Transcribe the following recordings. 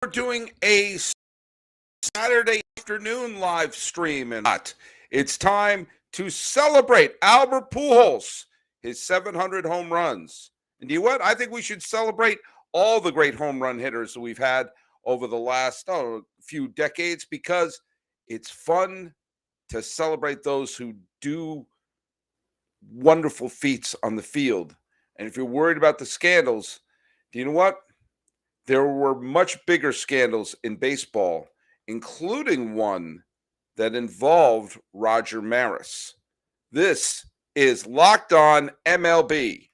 We're doing a Saturday afternoon live stream, and it's time to celebrate Albert Pujols, his 700 home runs. And you know what? I think we should celebrate all the great home run hitters that we've had over the last few decades, because it's fun to celebrate those who do wonderful feats on the field. And if you're worried about the scandals, do you know what? There were much bigger scandals in baseball, including one that involved Roger Maris. This is Locked On MLB.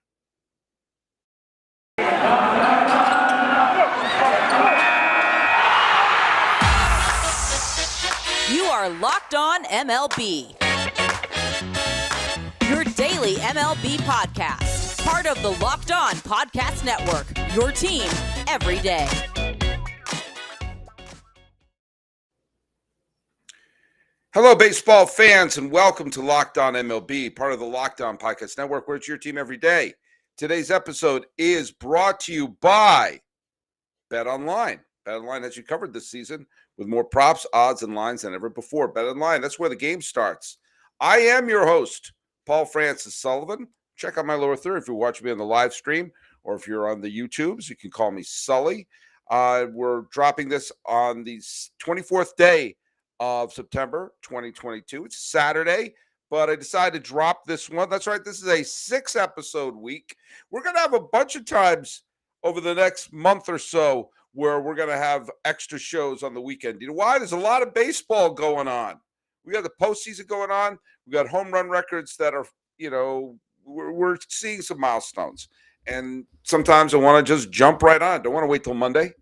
You are Locked On MLB, your daily MLB podcast, part of the Locked On Podcast Network, your team every day. Hello, baseball fans, and welcome to Locked On MLB, part of the Locked On Podcast Network, where it's your team every day. Today's episode is brought to you by BetOnline. BetOnline has you covered this season with more props, odds, and lines than ever before. BetOnline, that's where the game starts. I am your host, Paul Francis Sullivan. Check out my lower third if you're watching me on the live stream, or if you're on the YouTubes, you can call me Sully. We're dropping this on the 24th day of September 2022. It's Saturday, but I decided to drop this one. That's right, this is a 6-episode week. We're going to have a bunch of times over the next month or so where we're going to have extra shows on the weekend. You know why? There's a lot of baseball going on. We got the postseason going on. We got home run records that are, we're seeing some milestones. And sometimes I want to just jump right on. Don't want to wait till Monday.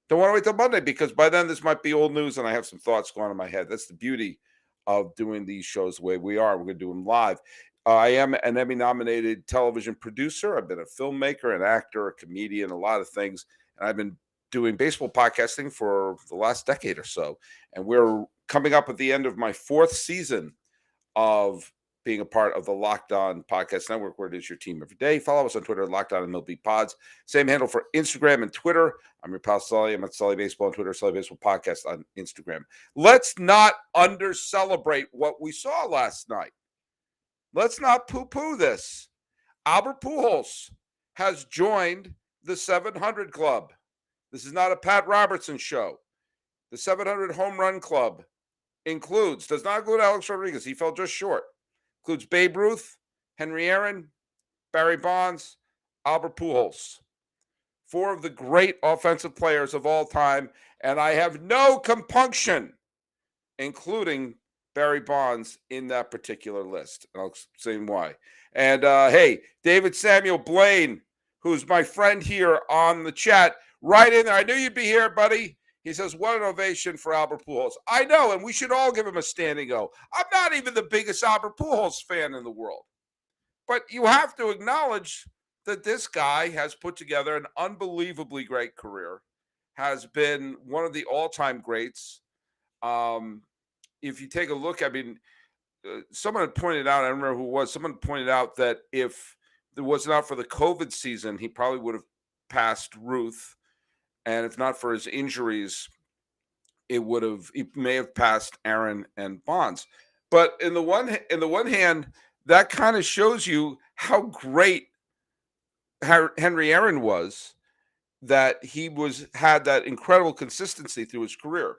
Because by then this might be old news and I have some thoughts going on in my head. That's the beauty of doing these shows the way we are. We're going to do them live. I am an Emmy-nominated television producer. I've been a filmmaker, an actor, a comedian, a lot of things. And I've been doing baseball podcasting for the last decade or so. And we're coming up at the end of my 4th season of being a part of the Locked On Podcast Network, where it is your team every day. Follow us on Twitter, Locked On MLB Pods. Same handle for Instagram and Twitter. I'm your pal Sully. I'm at Sully Baseball on Twitter, Sully Baseball Podcast on Instagram. Let's not under-celebrate what we saw last night. Let's not poo-poo this. Albert Pujols has joined the 700 Club. This is not a Pat Robertson show. The 700 Home Run Club does not include Alex Rodriguez. He fell just short. Includes Babe Ruth, Henry Aaron, Barry Bonds, Albert Pujols. 4 of the great offensive players of all time, and I have no compunction including Barry Bonds in that particular list. And I'll explain why. And hey, David Samuel Blaine, who's my friend here on the chat, right in there. I knew you'd be here, buddy. He says, what an ovation for Albert Pujols. I know, and we should all give him a standing O. I'm not even the biggest Albert Pujols fan in the world. But you have to acknowledge that this guy has put together an unbelievably great career, has been one of the all-time greats. If you take a look, I mean, someone had pointed out, I don't remember who it was, someone pointed out that if it was not for the COVID season, he probably would have passed Ruth. And if not for his injuries, he may have passed Aaron and Bonds. But in the one hand, that kind of shows you how great Henry Aaron was, that he had that incredible consistency through his career.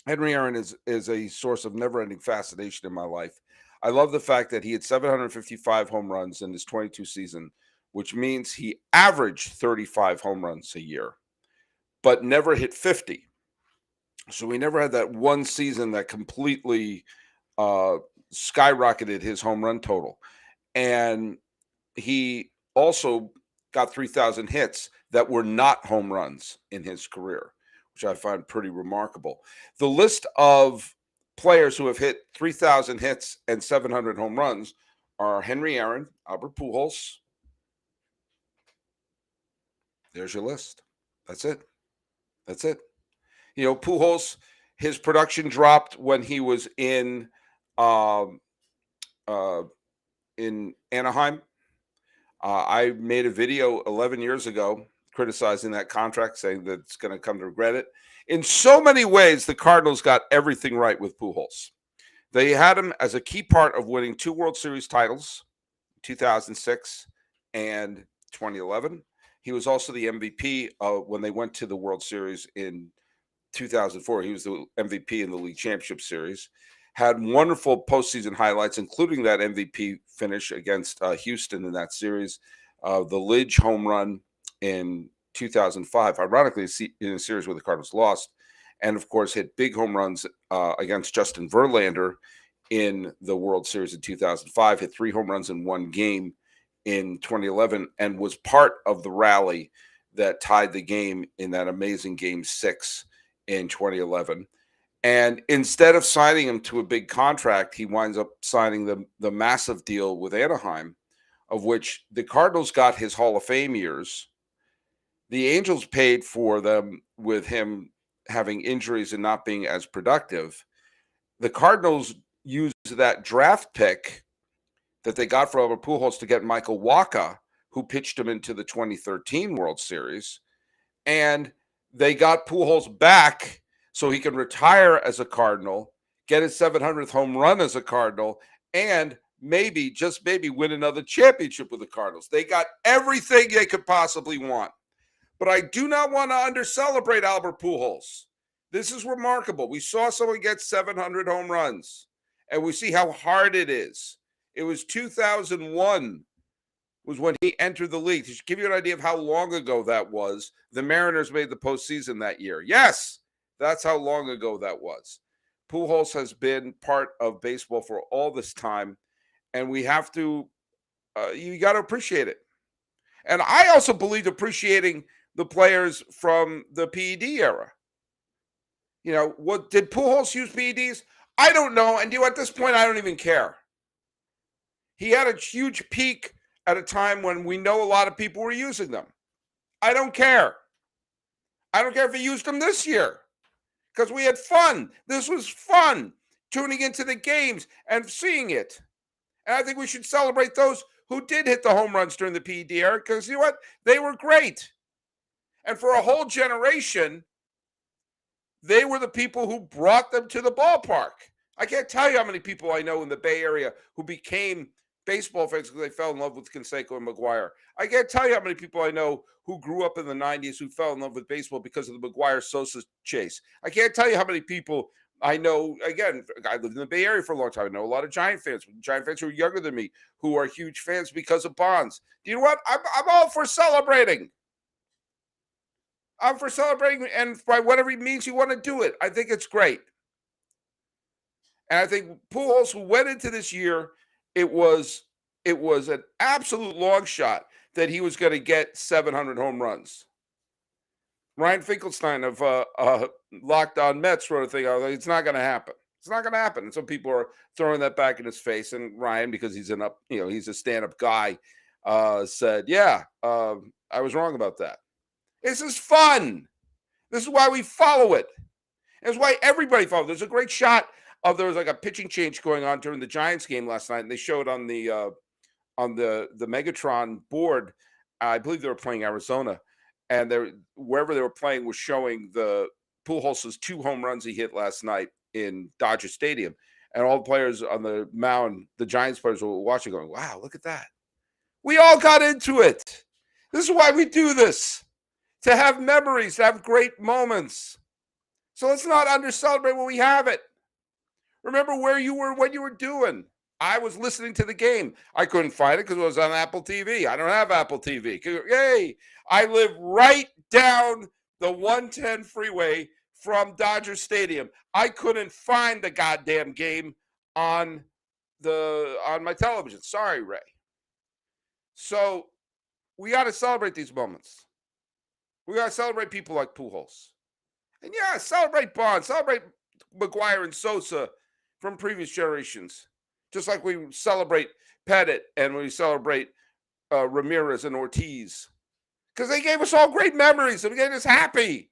Henry Aaron is a source of never-ending fascination in my life. I love the fact that he had 755 home runs in his 22 season, which means he averaged 35 home runs a year, but never hit 50. So he never had that one season that completely skyrocketed his home run total. And he also got 3,000 hits that were not home runs in his career, which I find pretty remarkable. The list of players who have hit 3,000 hits and 700 home runs are Henry Aaron, Albert Pujols. There's your list. That's it. You know, Pujols, his production dropped when he was in Anaheim. I made a video 11 years ago criticizing that contract, saying that it's going to come to regret it. In so many ways, the Cardinals got everything right with Pujols. They had him as a key part of winning 2 World Series titles, 2006 and 2011. He was also the MVP when they went to the World Series in 2004. He was the MVP in the League Championship Series. Had wonderful postseason highlights, including that MVP finish against Houston in that series, the Lidge home run in 2005, ironically, in a series where the Cardinals lost, and of course hit big home runs against Justin Verlander in the World Series in 2005, hit 3 home runs in 1 game in 2011, and was part of the rally that tied the game in that amazing Game 6 in 2011. And instead of signing him to a big contract, he winds up signing the massive deal with Anaheim, of which the Cardinals got his Hall of Fame years. The Angels paid for them with him having injuries and not being as productive. The Cardinals used that draft pick that they got for Albert Pujols to get Michael Wacha, who pitched him into the 2013 World Series. And they got Pujols back so he can retire as a Cardinal, get his 700th home run as a Cardinal, and maybe, just maybe, win another championship with the Cardinals. They got everything they could possibly want. But I do not want to under-celebrate Albert Pujols. This is remarkable. We saw someone get 700 home runs, and we see how hard it is. It was 2001 was when he entered the league. To give you an idea of how long ago that was, the Mariners made the postseason that year. Yes, that's how long ago that was. Pujols has been part of baseball for all this time, and we have to, you got to appreciate it. And I also believe appreciating the players from the PED era. You know, what did Pujols use PEDs? I don't know. And at this point, I don't even care. He had a huge peak at a time when we know a lot of people were using them. I don't care. I don't care if he used them this year because we had fun. This was fun, tuning into the games and seeing it. And I think we should celebrate those who did hit the home runs during the PED era because, you know what? They were great. And for a whole generation, they were the people who brought them to the ballpark. I can't tell you how many people I know in the Bay Area who became baseball fans because they fell in love with Canseco and McGuire. I can't tell you how many people I know who grew up in the 90s who fell in love with baseball because of the McGuire-Sosa chase. I can't tell you how many people I know. Again, I lived in the Bay Area for a long time. I know a lot of Giant fans who are younger than me, who are huge fans because of Bonds. Do you know what? I'm all for celebrating. I'm for celebrating, and by whatever means you want to do it. I think it's great. And I think Pujols, who went into this year, it was an absolute long shot that he was going to get 700 home runs. Ryan Finkelstein of Locked On Mets wrote a thing. I was like, it's not going to happen. It's not going to happen. And some people are throwing that back in his face. And Ryan, because he's a stand-up guy, said, "Yeah, I was wrong about that." This is fun. This is why we follow it. It's why everybody follows. There's a great shot of there was like a pitching change going on during the Giants game last night, and they showed on the Megatron board. I believe they were playing Arizona, and wherever they were playing was showing the Pujols' 2 home runs he hit last night in Dodger Stadium, and all the players on the mound, the Giants players were watching, going, "Wow, look at that!" We all got into it. This is why we do this. To have memories, to have great moments. So let's not under-celebrate when we have it. Remember where you were, what you were doing. I was listening to the game. I couldn't find it because it was on Apple TV. I don't have Apple TV. Hey, I live right down the 110 freeway from Dodger Stadium. I couldn't find the goddamn game on my television. Sorry, Ray. So we got to celebrate these moments. We got to celebrate people like Pujols. And yeah, celebrate Bonds, celebrate McGuire and Sosa from previous generations. Just like we celebrate Pettit and we celebrate Ramirez and Ortiz. Because they gave us all great memories and made us happy.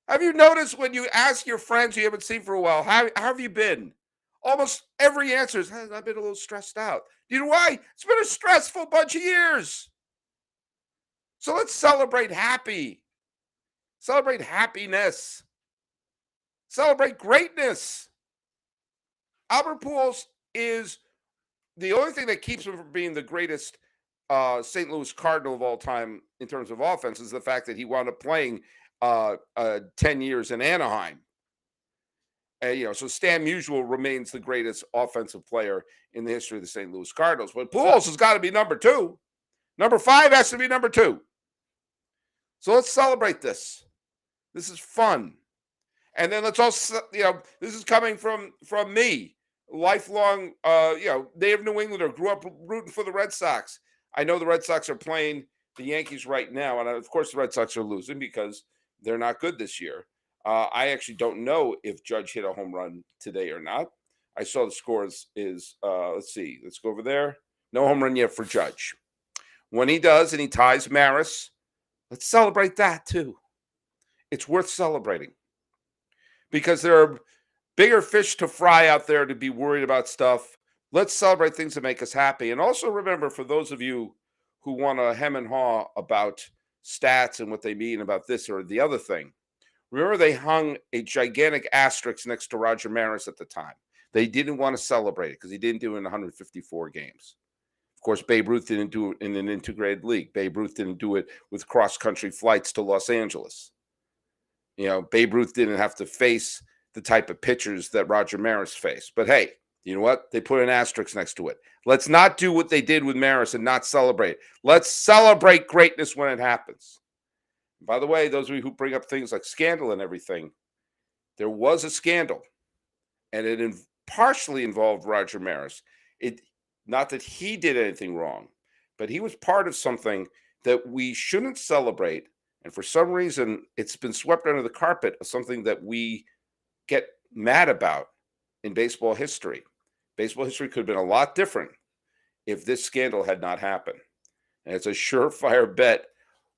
Have you noticed when you ask your friends you haven't seen for a while, how have you been? Almost every answer is, I've been a little stressed out. Do you know why? It's been a stressful bunch of years. So let's celebrate happiness, celebrate greatness. Albert Pujols is the only thing that keeps him from being the greatest St. Louis Cardinal of all time in terms of offense is the fact that he wound up playing 10 years in Anaheim. So Stan Musial remains the greatest offensive player in the history of the St. Louis Cardinals. But Pujols has got to be number 2. Number 5 has to be number 2. So let's celebrate this. This is fun. And then let's also, this is coming from me, lifelong, native New Englander, grew up rooting for the Red Sox. I know the Red Sox are playing the Yankees right now, and of course the Red Sox are losing because they're not good this year. I actually don't know if Judge hit a home run today or not. I saw the scores is, let's see, let's go over there. No home run yet for Judge. When he does and he ties Maris, let's celebrate that too. It's worth celebrating because there are bigger fish to fry out there to be worried about stuff. Let's celebrate things that make us happy. And also remember, for those of you who want to hem and haw about stats and what they mean about this or the other thing, remember they hung a gigantic asterisk next to Roger Maris at the time. They didn't want to celebrate it because he didn't do it in 154 games. Of course, Babe Ruth didn't do it in an integrated league. Babe Ruth didn't do it with cross-country flights to Los Angeles. Babe Ruth didn't have to face the type of pitchers that Roger Maris faced. But hey, you know what? They put an asterisk next to it. Let's not do what they did with Maris and not celebrate. Let's celebrate greatness when it happens. And by the way, those of you who bring up things like scandal and everything, there was a scandal, and it partially involved Roger Maris. Not that he did anything wrong, but he was part of something that we shouldn't celebrate. And for some reason, it's been swept under the carpet of something that we get mad about in baseball history. Baseball history could have been a lot different if this scandal had not happened. And it's a surefire bet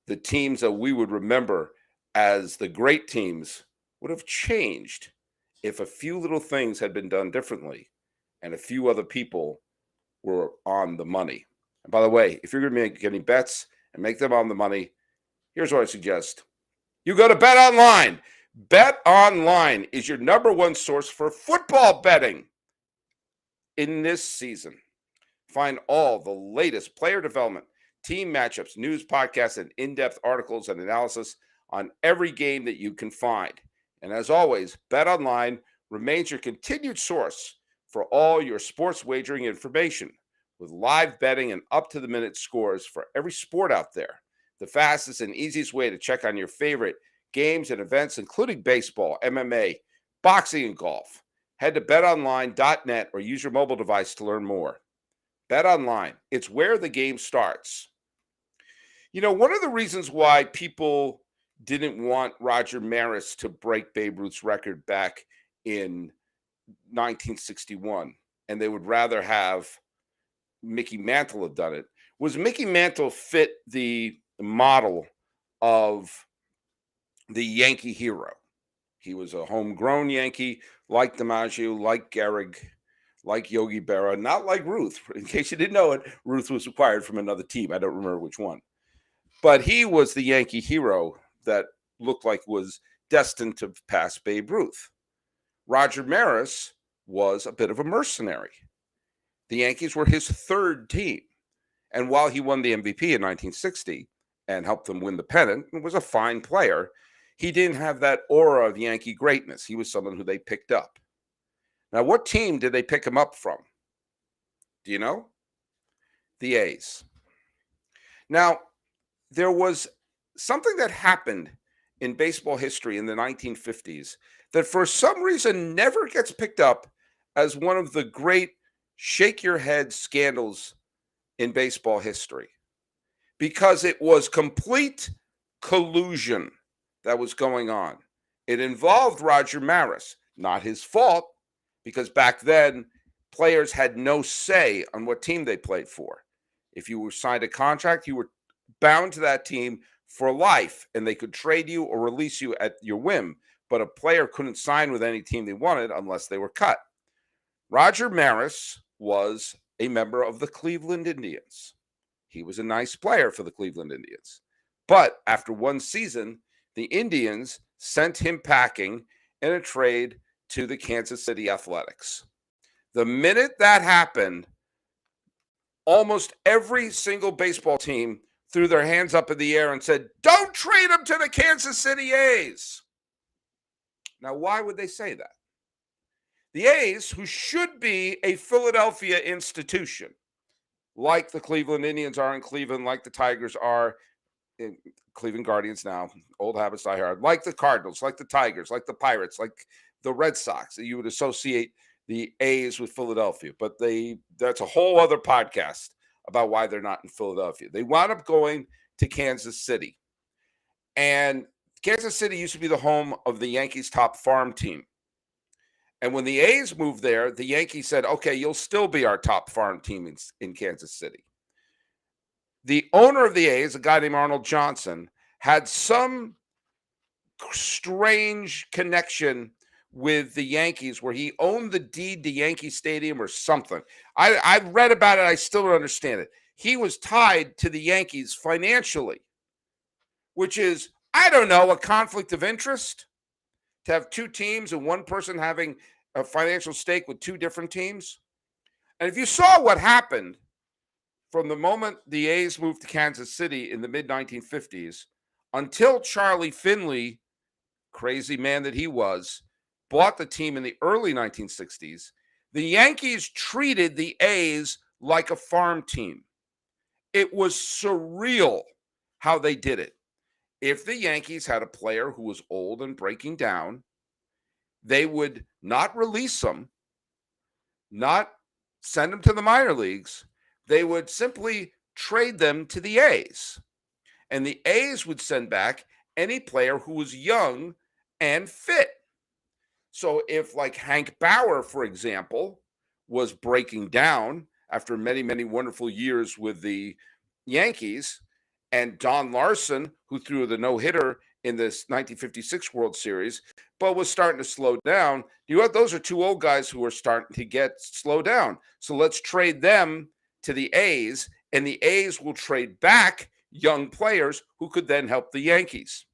the teams that we would remember as the great teams would have changed if a few little things had been done differently and a few other people were on the money. And by the way, if you're going to make any bets and make them on the money, here's what I suggest. You go to BetOnline. BetOnline is your number one source for football betting in this season. Find all the latest player development, team matchups, news, podcasts, and in-depth articles and analysis on every game that you can find. And as always, BetOnline remains your continued source for all your sports wagering information with live betting and up-to-the-minute scores for every sport out there. The fastest and easiest way to check on your favorite games and events, including baseball, MMA, boxing, and golf. Head to betonline.net or use your mobile device to learn more. BetOnline, it's where the game starts. One of the reasons why people didn't want Roger Maris to break Babe Ruth's record back in 1961, and they would rather have Mickey Mantle have done it, was Mickey Mantle fit the model of the Yankee hero. He was a homegrown Yankee, like DiMaggio, like Gehrig, like Yogi Berra, not like Ruth. In case you didn't know it, Ruth was acquired from another team. I don't remember which one. But he was the Yankee hero that looked like was destined to pass Babe Ruth. Roger Maris was a bit of a mercenary. The Yankees were his third team. And while he won the MVP in 1960 and helped them win the pennant and was a fine player, he didn't have that aura of Yankee greatness. He was someone who they picked up. Now, what team did they pick him up from? Do you know? The A's. Now, there was something that happened in baseball history in the 1950s that for some reason never gets picked up as one of the great shake your head scandals in baseball history, because it was complete collusion that was going on. It involved Roger Maris, not his fault, because back then players had no say on what team they played for. If you were signed a contract, you were bound to that team for life, and they could trade you or release you at your whim, but a player couldn't sign with any team they wanted unless they were cut. Roger Maris was a member of the Cleveland Indians. He was a nice player for the Cleveland Indians. But after one season, the Indians sent him packing in a trade to the Kansas City Athletics. The minute that happened, almost every single baseball team threw their hands up in the air and said, "Don't trade him to the Kansas City A's." Now, why would they say that? The A's, who should be a Philadelphia institution, like the Cleveland Indians are in Cleveland, like the Tigers are in Cleveland Guardians now, old habits die hard, like the Cardinals, like the Tigers, like the Pirates, like the Red Sox, that you would associate the A's with Philadelphia. But that's a whole other podcast about why they're not in Philadelphia. They wound up going to Kansas City. And Kansas City used to be the home of the Yankees' top farm team. And when the A's moved there, the Yankees said, okay, you'll still be our top farm team in Kansas City. The owner of the A's, a guy named Arnold Johnson, had some strange connection with the Yankees where he owned the deed to Yankee Stadium or something. I've read about it. I still don't understand it. He was tied to the Yankees financially, which is, I don't know, a conflict of interest to have two teams and one person having a financial stake with two different teams. And if you saw what happened from the moment the A's moved to Kansas City in the mid-1950s until Charlie Finley, crazy man that he was, bought the team in the early 1960s, the Yankees treated the A's like a farm team. It was surreal how they did it. If the Yankees had a player who was old and breaking down, they would not release him, not send him to the minor leagues. They would simply trade them to the A's. And the A's would send back any player who was young and fit. So if, like, Hank Bauer, for example, was breaking down after many, many wonderful years with the Yankees, and Don Larson, who threw the no-hitter in this 1956 World Series, but was starting to slow down, you know what? Those are two old guys who are starting to get slow down. So let's trade them to the A's, and the A's will trade back young players who could then help the Yankees.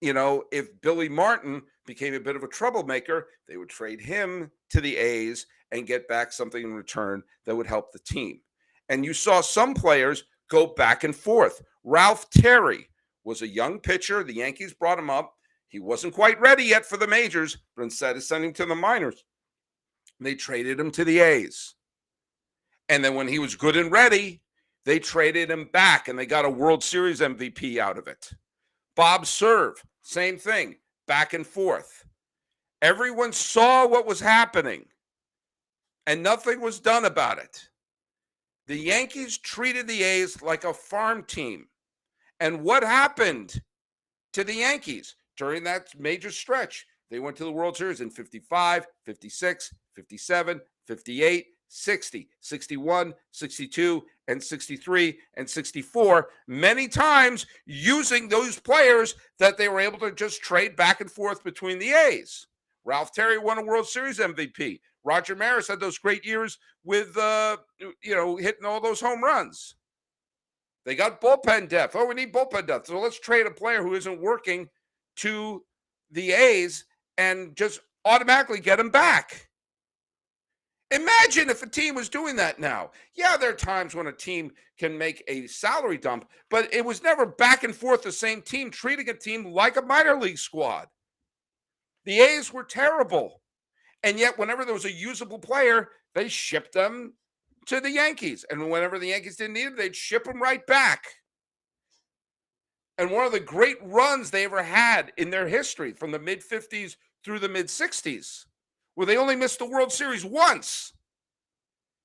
You know, if Billy Martin became a bit of a troublemaker, they would trade him to the A's and get back something in return that would help the team. And you saw some players go back and forth. Ralph Terry was a young pitcher. The Yankees brought him up. He wasn't quite ready yet for the majors, but instead of sending him to the minors, they traded him to the A's. And then when he was good and ready, they traded him back, and they got a World Series MVP out of it. Bob Serve, same thing, back and forth. Everyone saw what was happening, and nothing was done about it. The Yankees treated the A's like a farm team. And what happened to the Yankees during that major stretch? They went to the World Series in 55, 56, 57, 58, 60, 61, 62, and 63, and 64, many times using those players that they were able to just trade back and forth between the A's. Ralph Terry won a World Series MVP. Roger Maris had those great years with, hitting all those home runs. They got bullpen depth. Oh, we need bullpen depth. So let's trade a player who isn't working to the A's and just automatically get him back. Imagine if a team was doing that now. Yeah, there are times when a team can make a salary dump, but it was never back and forth the same team treating a team like a minor league squad. The A's were terrible. And yet, whenever there was a usable player, they shipped them to the Yankees. And whenever the Yankees didn't need them, they'd ship them right back. And one of the great runs they ever had in their history from the mid-50s through the mid-60s, where they only missed the World Series once,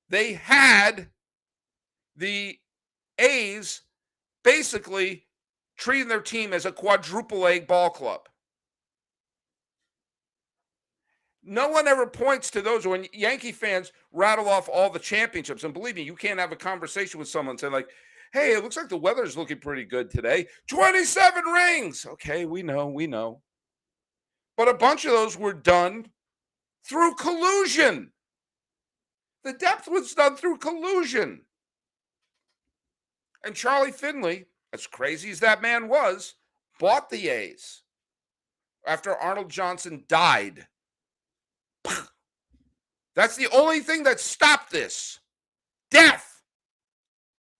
they had the A's basically treating their team as a quadruple A ball club. No one ever points to those when Yankee fans rattle off all the championships. And believe me, you can't have a conversation with someone and say, like, hey, it looks like the weather's looking pretty good today. 27 rings. Okay, we know. But a bunch of those were done through collusion. The depth was done through collusion. And Charlie Finley, as crazy as that man was, bought the A's after Arnold Johnson died. That's the only thing that stopped this. Death.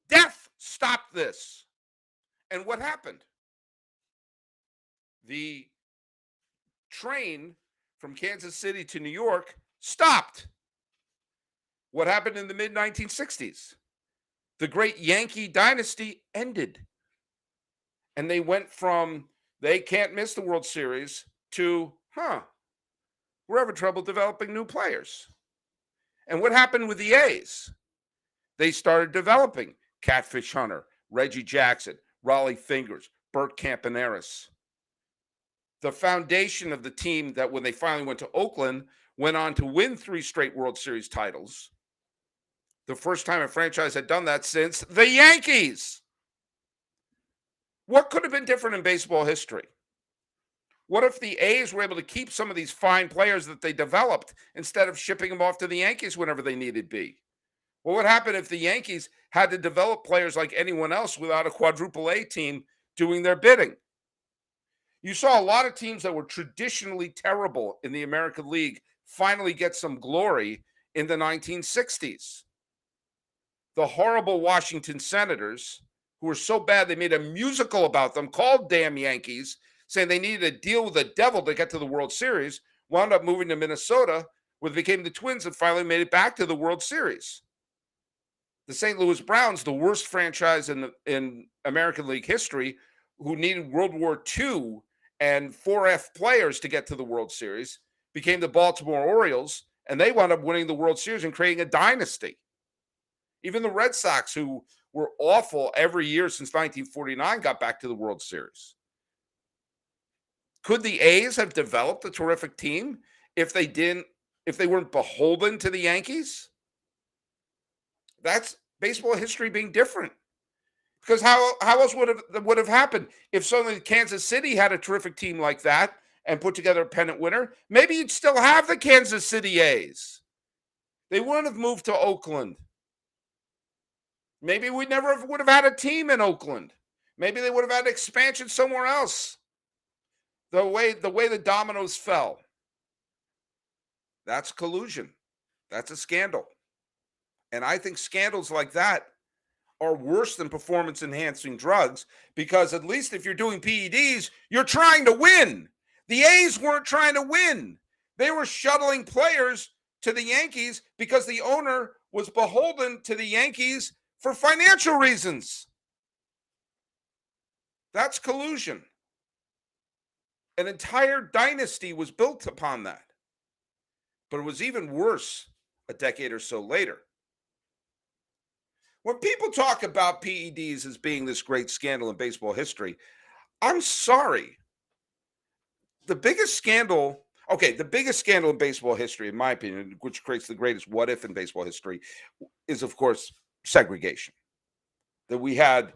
Death stopped this. And what happened? The train from Kansas City to New York stopped. What happened in the mid-1960s? The great Yankee dynasty ended. And they went from, they can't miss the World Series, to, we're having trouble developing new players. And what happened with the A's? They started developing Catfish Hunter, Reggie Jackson, Raleigh Fingers, Bert Campaneris. The foundation of the team that when they finally went to Oakland went on to win 3 straight World Series titles. The first time a franchise had done that since the Yankees. What could have been different in baseball history? What if the A's were able to keep some of these fine players that they developed instead of shipping them off to the Yankees whenever they needed be? What would happen if the Yankees had to develop players like anyone else without a quadruple A team doing their bidding? You saw a lot of teams that were traditionally terrible in the American League finally get some glory in the 1960s. The horrible Washington Senators, who were so bad they made a musical about them called Damn Yankees, saying they needed to deal with the devil to get to the World Series, wound up moving to Minnesota, where they became the Twins and finally made it back to the World Series. The St. Louis Browns, the worst franchise in American League history, who needed World War II and 4F players to get to the World Series, became the Baltimore Orioles, and they wound up winning the World Series and creating a dynasty. Even the Red Sox, who were awful every year since 1949, got back to the World Series. Could the A's have developed a terrific team if they weren't beholden to the Yankees? That's baseball history being different. Because how else would have happened if suddenly Kansas City had a terrific team like that and put together a pennant winner? Maybe you'd still have the Kansas City A's. They wouldn't have moved to Oakland. Maybe we never would have had a team in Oakland. Maybe they would have had expansion somewhere else. The way the dominoes fell. That's collusion. That's a scandal. And I think scandals like that are worse than performance-enhancing drugs, because at least if you're doing PEDs, you're trying to win. The A's weren't trying to win. They were shuttling players to the Yankees because the owner was beholden to the Yankees for financial reasons. That's collusion. An entire dynasty was built upon that. But it was even worse a decade or so later. When people talk about PEDs as being this great scandal in baseball history, I'm sorry. The biggest scandal in baseball history, in my opinion, which creates the greatest what if in baseball history, is, of course, segregation. That we had,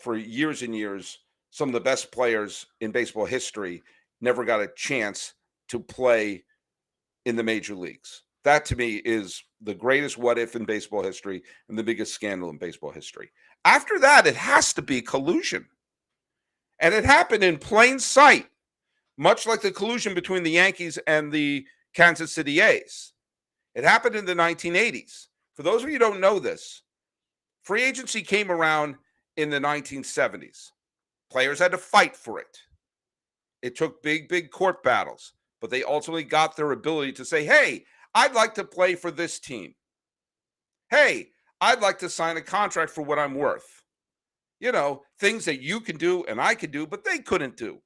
for years and years, some of the best players in baseball history never got a chance to play in the major leagues. That, to me, is the greatest what if in baseball history and the biggest scandal in baseball history. After that, it has to be collusion. And it happened in plain sight, much like the collusion between the Yankees and the Kansas City A's. It happened in the 1980s. For those of you who don't know this, free agency came around in the 1970s. Players had to fight for it. It took big court battles, but they ultimately got their ability to say, hey, I'd like to play for this team. Hey, I'd like to sign a contract for what I'm worth. Things that you can do and I could do, but they couldn't do.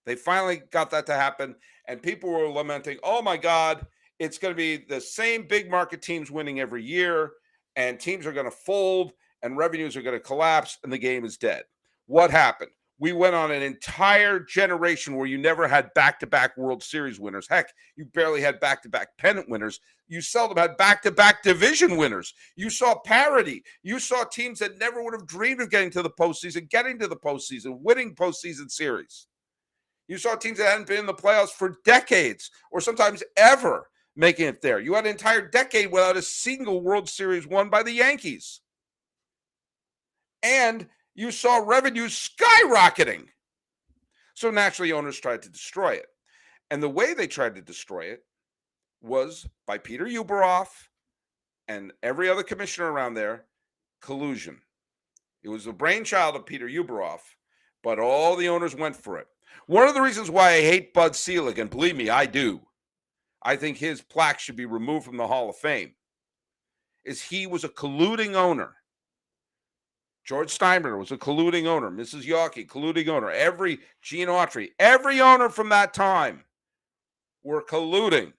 They finally got that to happen, and people were lamenting, oh my God, it's going to be the same big market teams winning every year, and teams are going to fold, and revenues are going to collapse, and the game is dead. What happened? We went on an entire generation where you never had back-to-back World Series winners. Heck, you barely had back-to-back pennant winners. You seldom had back-to-back division winners. You saw parity. You saw teams that never would have dreamed of getting to the postseason, winning postseason series. You saw teams that hadn't been in the playoffs for decades or sometimes ever making it there. You had an entire decade without a single World Series won by the Yankees. And you saw revenue skyrocketing. So naturally, owners tried to destroy it. And the way they tried to destroy it was by Peter Uberoff and every other commissioner around there, collusion. It was the brainchild of Peter Uberoff, but all the owners went for it. One of the reasons why I hate Bud Selig, and believe me, I do, I think his plaque should be removed from the Hall of Fame, is he was a colluding owner. George Steinbrenner was a colluding owner. Mrs. Yawkey, colluding owner. Gene Autry, every owner from that time were colluding.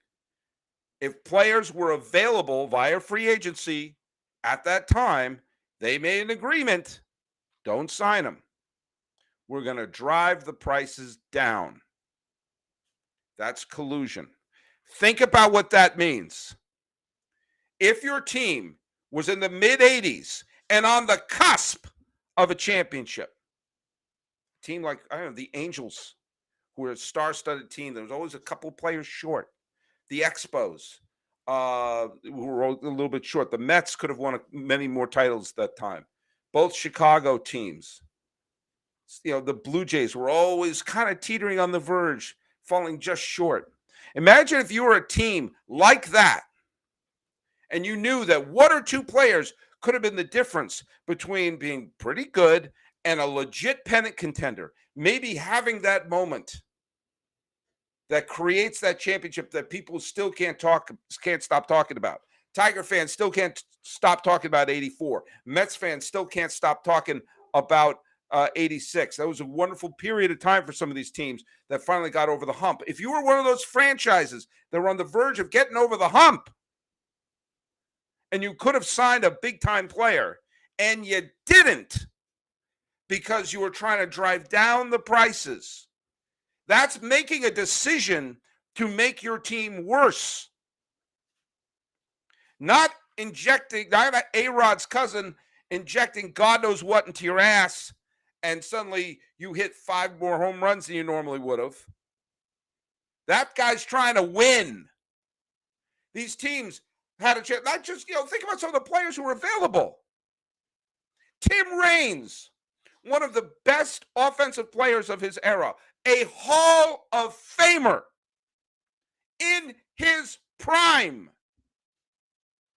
If players were available via free agency at that time, they made an agreement. Don't sign them. We're going to drive the prices down. That's collusion. Think about what that means. If your team was in the mid-80s and on the cusp of a championship, a team like, I don't know, the Angels, who were a star-studded team, there was always a couple players short. The Expos, who were a little bit short. The Mets could have won many more titles that time. Both Chicago teams. The Blue Jays were always kind of teetering on the verge, falling just short. Imagine if you were a team like that, and you knew that one or two players could have been the difference between being pretty good and a legit pennant contender, maybe having that moment that creates that championship that people still can't stop talking about. Tiger fans still can't stop talking about 84. Mets fans still can't stop talking about 86. That was a wonderful period of time for some of these teams that finally got over the hump. If you were one of those franchises that were on the verge of getting over the hump, and you could have signed a big-time player, and you didn't because you were trying to drive down the prices, that's making a decision to make your team worse. Not A-Rod's cousin injecting God knows what into your ass, and suddenly you hit 5 more home runs than you normally would have. That guy's trying to win. These teams had a chance. Not just, think about some of the players who were available. Tim Raines, one of the best offensive players of his era, a Hall of Famer in his prime,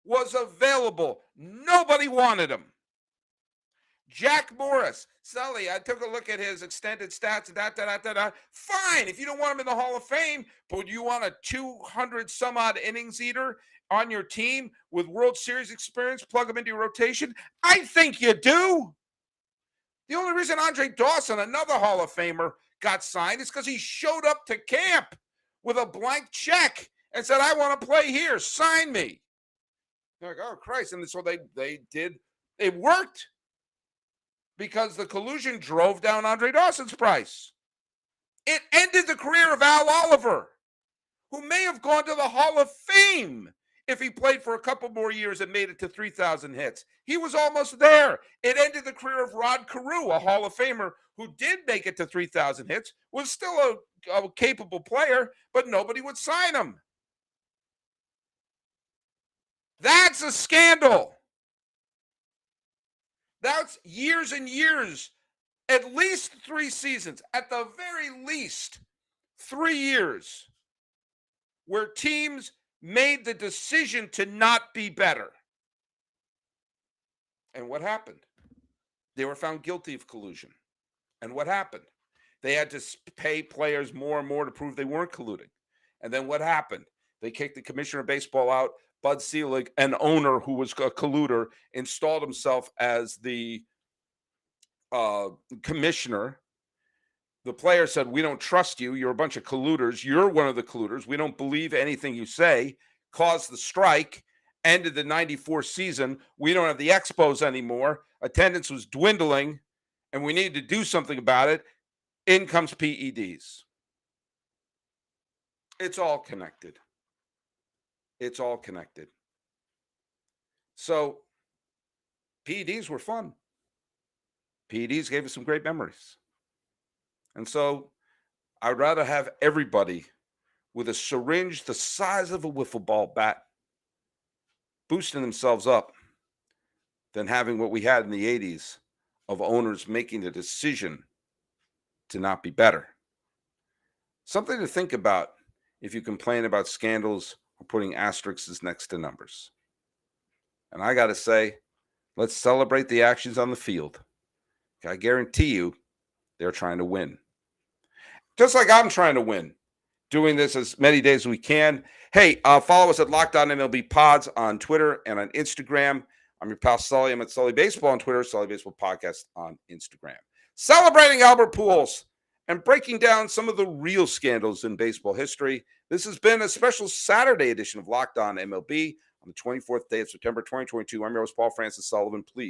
was available. Nobody wanted him. Jack Morris, Sully, I took a look at his extended stats. Fine, if you don't want him in the Hall of Fame, but you want a 200 some odd innings eater on your team with World Series experience, plug him into your rotation? I think you do. The only reason Andre Dawson, another Hall of Famer, got signed is because he showed up to camp with a blank check and said, I want to play here, sign me. They're like, oh, Christ. And so they did. It worked because the collusion drove down Andre Dawson's price. It ended the career of Al Oliver, who may have gone to the Hall of Fame if he played for a couple more years and made it to 3,000 hits. He was almost there. It ended the career of Rod Carew, a Hall of Famer who did make it to 3,000 hits, was still a capable player, but nobody would sign him. That's a scandal. That's years and years, at least 3 seasons, at the very least 3 years, where teams made the decision to not be better. And what happened? They were found guilty of collusion. And what happened? They had to pay players more and more to prove they weren't colluding. And then what happened? They kicked the commissioner of baseball out. Bud Selig, an owner who was a colluder, installed himself as the commissioner. The player said, we don't trust you. You're a bunch of colluders. You're one of the colluders. We don't believe anything you say. Caused the strike. Ended the 94 season. We don't have the Expos anymore. Attendance was dwindling, and we needed to do something about it. In comes PEDs. It's all connected. It's all connected. So PEDs were fun. PEDs gave us some great memories. And so I'd rather have everybody with a syringe the size of a wiffle ball bat boosting themselves up than having what we had in the 80s, of owners making the decision to not be better. Something to think about if you complain about scandals or putting asterisks next to numbers. And I got to say, let's celebrate the actions on the field. I guarantee you they're trying to win. Just like I'm trying to win, doing this as many days as we can. Hey, follow us at Locked On MLB Pods on Twitter and on Instagram. I'm your pal Sully. I'm at Sully Baseball on Twitter, Sully Baseball Podcast on Instagram. Celebrating Albert Pujols and breaking down some of the real scandals in baseball history. This has been a special Saturday edition of Locked On MLB on the 24th day of September 2022. I'm your host, Paul Francis Sullivan. Please